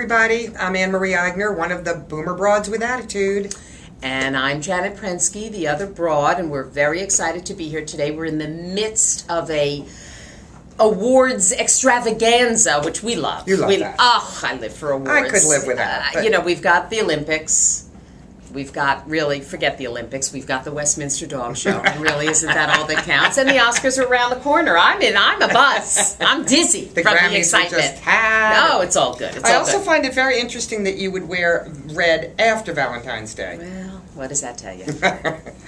everybody. I'm Anne Marie Eigner, one of the Boomer Broads with Attitude. And I'm Janet Prensky, the other broad, and we're very excited to be here today. We're in the midst of a awards extravaganza, which we love. You love that. Oh, I live for awards. I could live with that. You know, we've got the Olympics. We've got, really, forget the Olympics, we've got the Westminster Dog Show. And really, isn't that all that counts? And the Oscars are around the corner. I'm a buzz. I'm dizzy from Grammys the excitement. Just had. No, it's all good. I also find it very interesting that you would wear red after Valentine's Day. Well, what does that tell you?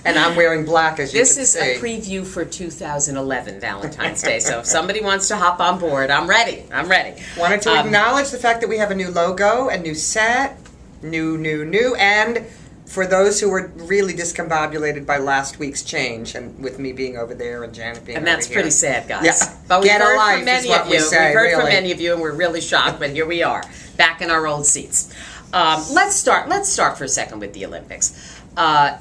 And I'm wearing black, as you can see. This is a preview for 2011 Valentine's Day, so if somebody wants to hop on board, I'm ready. I'm ready. Wanted to acknowledge the fact that we have a new logo, a new set, new, and for those who were really discombobulated by last week's change, and with me being over there and Janet being over here. And that's pretty sad, guys. Yeah. But we've Get a heard life from many is what of you. we say, We've heard from really. many of you, and we're really shocked, but here we are, back in our old seats. Let's start for a second with the Olympics. I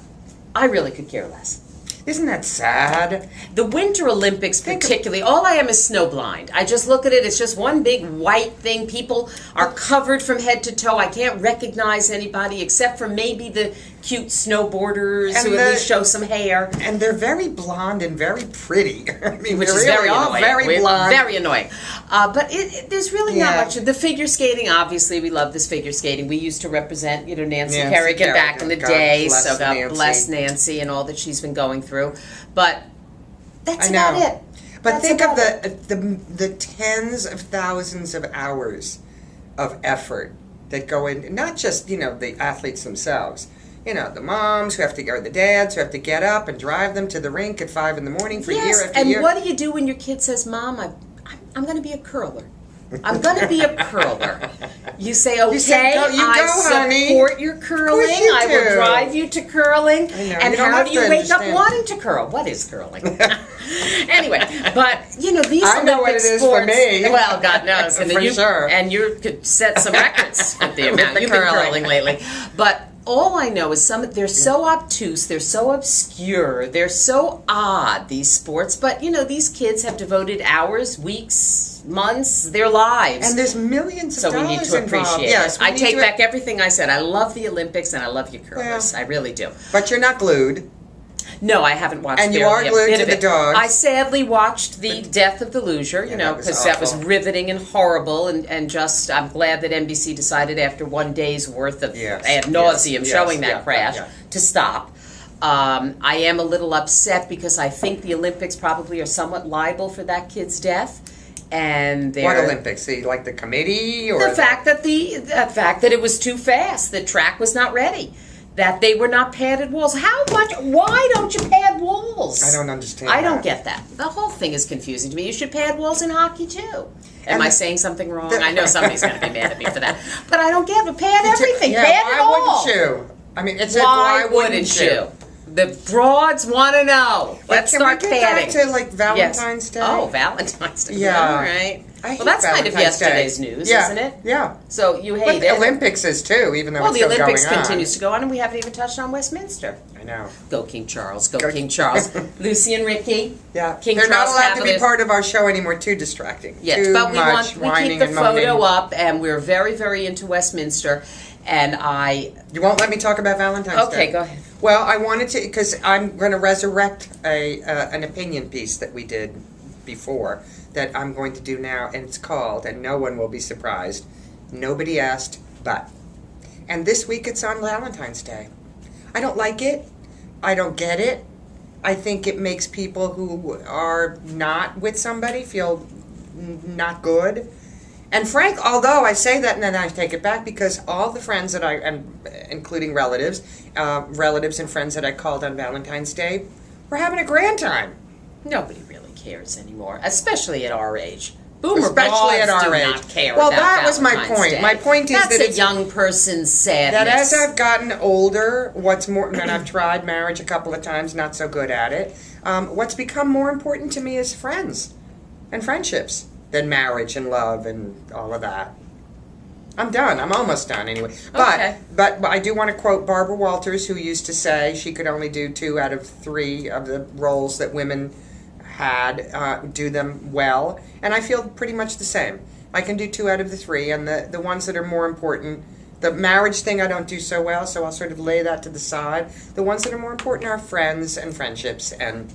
really could care less. Isn't that sad? The Winter Olympics particularly, all I am is snowblind. I just look at it, it's just one big white thing. People are covered from head to toe. I can't recognize anybody except for maybe the cute snowboarders who at least show some hair. And they're very blonde and very pretty. I mean, which is really very annoying. Very blonde. Very annoying. But there's really not much. The figure skating, obviously, we love this figure skating. We used to represent, Nancy Kerrigan back in the day. So God bless Nancy and all that she's been going through. But that's about it. But think of the tens of thousands of hours of effort that go in, not just, the athletes themselves. The moms who have to, or the dads who have to get up and drive them to the rink at 5 in the morning for year after year. And what do you do when your kid says, "Mom, I'm going to be a curler. I'm going to be a curler." You say, "Okay, I support your curling. I will drive you to curling." And how do you wake up wanting to curl? What is curling? Anyway, but these I know what it is for me. Well, God knows, and sure. And you could set some records with the amount you've been curling lately. But all I know is they're so obtuse, they're so obscure, they're so odd, these sports. But, these kids have devoted hours, weeks, months, their lives. And there's millions of dollars involved. So we need to appreciate it. I take back everything I said. I love the Olympics and I love you curlers. I really do. But you're not glued. No, I haven't watched. And you are glued to the dogs. I sadly watched the death of the loser, because that was riveting and horrible, and just I'm glad that NBC decided after one day's worth of ad nauseum showing that crash to stop. I am a little upset because I think the Olympics probably are somewhat liable for that kid's death. And what Olympics? The committee, or the fact that it was too fast, the track was not ready. That they were not padded walls. Why don't you pad walls? I don't understand I don't get that. The whole thing is confusing to me. You should pad walls in hockey, too. Am I saying something wrong? I know somebody's going to be mad at me for that. But I don't get it. Pad everything. Pad it all. Why wouldn't you? I mean, why wouldn't you? The broads want to know. Let's start padding. Can we get back to, Valentine's Day? Oh, Valentine's Day. Yeah. All right. Well, that's kind of yesterday's news, isn't it? Yeah. So you hate but it. the Olympics is too, even though it's still going on. Well, the Olympics continues to go on, and we haven't even touched on Westminster. I know. Go King Charles. Go King Charles. Lucy and Ricky. Yeah. King They're Charles not allowed to be part of our show anymore. Too distracting. Yes, but we keep the photo up, and we're very, very into Westminster. And You won't let me talk about Valentine's Day. Okay, go ahead. Well, I wanted to, because I'm going to resurrect an opinion piece that we did before that I'm going to do now, and it's called, and no one will be surprised, Nobody Asked But. And this week it's on Valentine's Day. I don't like it. I don't get it. I think it makes people who are not with somebody feel not good. And Frank, although I say that and then I take it back, because all the friends that including relatives and friends that I called on Valentine's Day, were having a grand time. Nobody really cares anymore, especially at our age. Boomer especially at our age. Not care well, about that was my Valentine's point. Day. My point is that's that a young person's sadness. That as I've gotten older, and I've tried marriage a couple of times, not so good at it. What's become more important to me is friends and friendships than marriage and love and all of that. I'm done. I'm almost done anyway. But I do want to quote Barbara Walters, who used to say she could only do 2 out of 3 of the roles that women had, do them well. And I feel pretty much the same. I can do 2 out of the 3, and the ones that are more important. The marriage thing I don't do so well, so I'll sort of lay that to the side. The ones that are more important are friends and friendships, and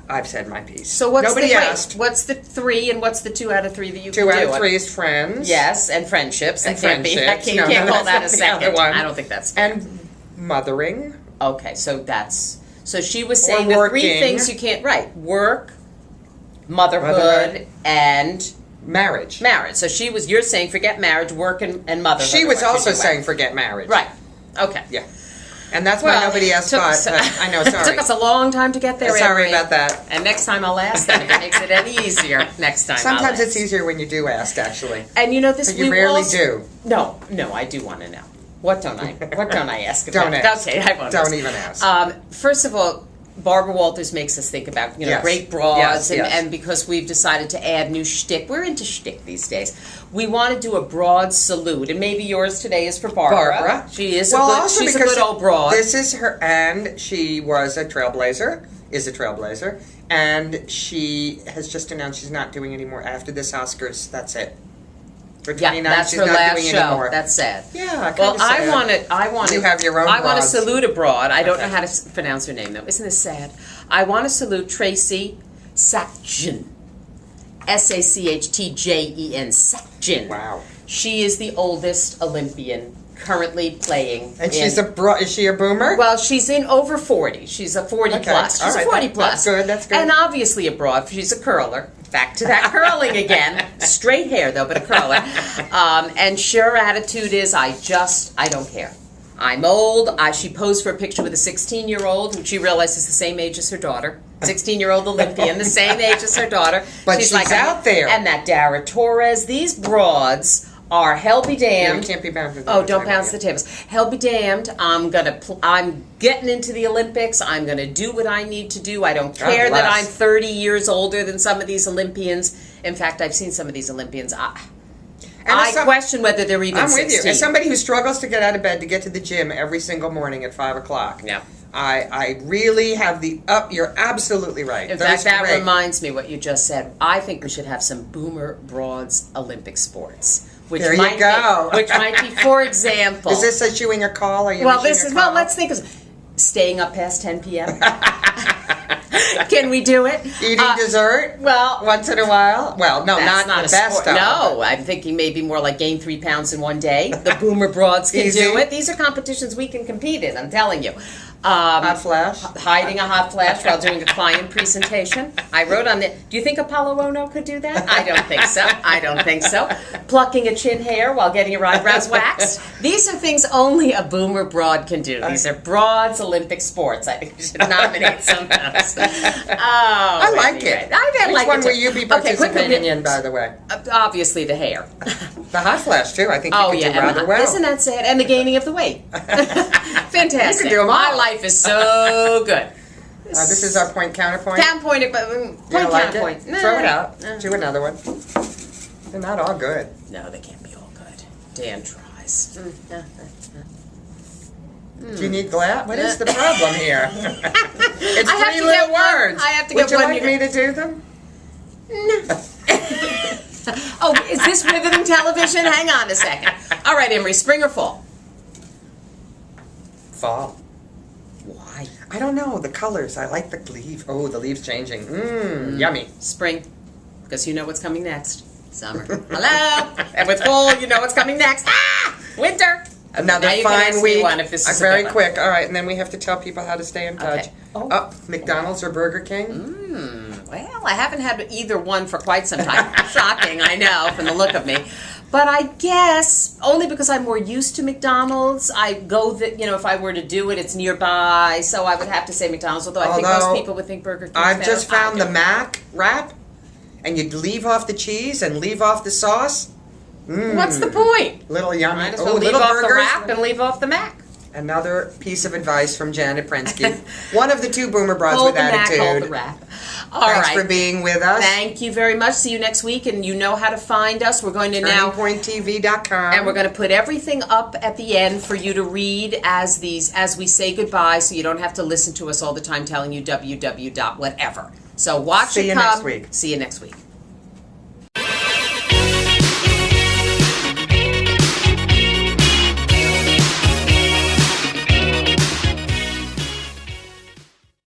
I've said my piece. So Nobody asked. What's the 3 and what's the 2 out of 3 that you can 2 do? out of 3 is friends. Yes, and friendships. And Can't call that a second one. I don't think that's fair. And mothering. Okay, so she was saying the 3 things you can't, right, work, motherhood, and marriage. So you're saying forget marriage, work, and motherhood. She was also saying forget marriage. Right. Okay. Yeah. And that's why nobody asked but I know, sorry. It took us a long time to get there, Sorry about that. And next time I'll ask them if it makes it any easier next time. Sometimes it's easier when you do ask, actually. And you know this, but you rarely do. No, I do want to know. What don't I ask about? Don't ask. Okay, I won't. Don't even ask. First of all, Barbara Walters makes us think about, great broads, and because we've decided to add new shtick. We're into shtick these days. We want to do a broad salute, and maybe yours today is for Barbara. She is a good old broad. This is her, and she was a trailblazer, and she has just announced she's not doing any more after this Oscars. That's it. For 29, that's she's her not last doing show. anymore. That's sad. Yeah, well, I want to. You have your own. I want to salute a broad. I don't know how to pronounce her name though. Isn't this sad? I want to salute Tracy Sachjen. Sachtjen. Sachjen. Wow. She is the oldest Olympian currently playing. And she's is she a boomer? Well, she's in over 40. She's a 40 plus. She's a 40 plus. That's good. And obviously a broad. She's a curler. Back to that curling again. Straight hair though, but a curler. And her attitude is, I don't care. I'm old. She posed for a picture with a 16-year-old who she realized is the same age as her daughter. 16-year-old Olympian, the same age as her daughter. But she's like, out there. And that Dara Torres, these broads are hell be damned. You can't be bound to the don't bounce the tables. Hell be damned. I'm getting into the Olympics. I'm gonna do what I need to do. I don't care that I'm 30 years older than some of these Olympians. In fact, I've seen some of these Olympians. I question whether they're even 16. I'm with you. As somebody who struggles to get out of bed to get to the gym every single morning at 5 o'clock. Yeah. I really have you're absolutely right. In fact, that reminds me what you just said. I think we should have some boomer broads Olympic sports. There you go. Which might be, for example. Is this issuing a call? Let's think of staying up past 10 p.m. Can we do it? Eating dessert? Well, once in a while? Well, no, not the best of. No, I'm thinking maybe more like gain 3 pounds in one day. The boomer broads can do it. These are competitions we can compete in, I'm telling you. Hot flash? Hiding a hot flash while doing a client presentation. I wrote on it. Do you think Apollo Ono could do that? I don't think so. Plucking a chin hair while getting your eyebrows waxed. These are things only a boomer broad can do. These are broads Olympic sports. I think we should nominate some of those. I like it. Which one will you be participating in, by the way? Obviously the hair. The hot flash, too. I think you could do rather well. Isn't that sad? And the gaining of the weight. Fantastic. You can do them all. My life is so good. This is our point counterpoint. Point counterpoint. Throw it out. Do another one. They're not all good. No, they can't be all good. Dan tries. Do you need glass? What is the problem here? It's 3 little words. I have to Would you like me to do them? No. Oh, is this riveting television? Hang on a second. All right, Emery, spring or fall? Fall. Why? I don't know. The colors. I like the leaf. Oh, the leaves changing. Yummy. Spring, because you know what's coming next. Summer. Hello. And with fall, you know what's coming next. Winter. Another fine week. Very quick. All right, and then we have to tell people how to stay in touch. Okay. McDonald's or Burger King? Well, I haven't had either one for quite some time. Shocking, I know, from the look of me. But I guess only because I'm more used to McDonald's. I go if I were to do it, it's nearby, so I would have to say McDonald's. Although I think most people would think Burger King. I've just found the Mac wrap, and you leave off the cheese and leave off the sauce. What's the point? Little yummy. Might as well leave off the wrap and leave off the Mac. Another piece of advice from Janet Prensky. One of the 2 boomer broads with attitude. Hold the wrap. Thanks for being with us. Thank you very much. See you next week, and you know how to find us. We're going to TurningPointTV.com. And we're going to put everything up at the end for you to read as we say goodbye, so you don't have to listen to us all the time telling you www. whatever. So watch it come. See you next week. See you next week.